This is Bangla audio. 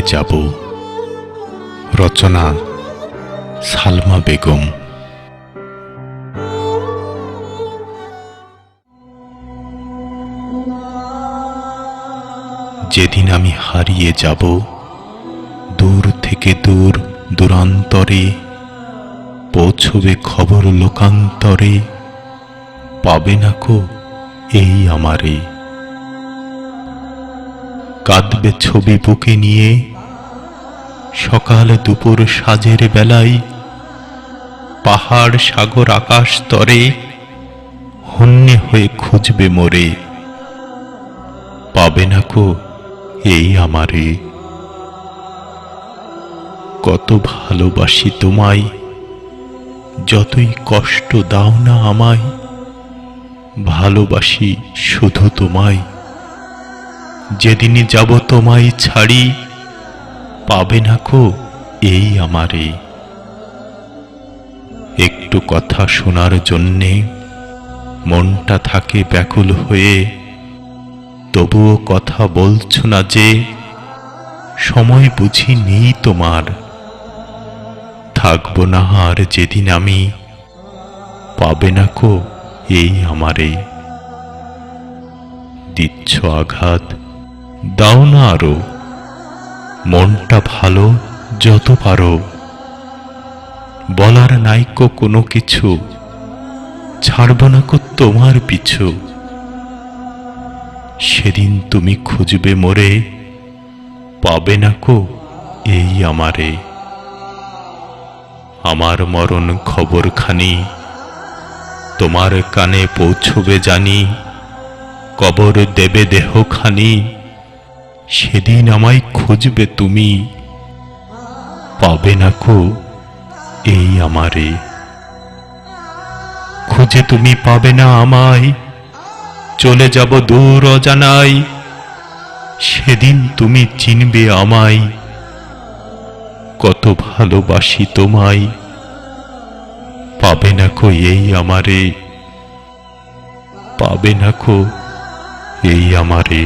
যাব। রচনা সালমা বেগম। যেদিন আমি হারিয়ে যাব দূর থেকে দূর দূরান্তরে, পৌঁছবে খবর লোকান্তরে, পাবে না কো এই আমারে। কাঁদবে ছবি বুকে নিয়ে সকাল দুপুর সাজের বেলায়, পাহাড় সাগর আকাশ তরে হন্যে হয়ে খুঁজবে মোরে, পাবে না কো এই আমারে। কত ভালোবাসি তোমায়, যতই কষ্ট দাও না আমায়, ভালোবাসি শুধু তোমায়। যেদিনই যাব তোমায় ছাড়ি, পাবে না কো এই আমারে। একটু কথা শোনার জন্যে মনটা থাকে ব্যাকুল হয়ে, তবুও কথা বলছো না যে, সময় বুঝি নেই তোমার। থাকবো না আর যেদিন আমি, পাবে না কো এই আমারে। দিচ্ছ আঘাত, দাও না আরো, মনটা ভালো যত পারো। বলার নাইকো কোনো কিছু, ছাড়ব না কো তোমার পিছু। সেদিন তুমি খুঁজবে মোরে, পাবে না কো এই আমারে। আমার মরণ খবরখানি তোমার কানে পৌঁছবে জানি, কবর দেবে দেহখানি, সেদিন আমায় খুঁজবে তুমি, পাবে না কো এই আমারে। খুঁজে তুমি পাবে না আমায়, চলে যাব দূর অজানায়, সেদিন তুমি চিনবে আমায়। কত ভালোবাসি তোমায়, পাবে না কো এই আমারে, পাবে না কো এই আমারে।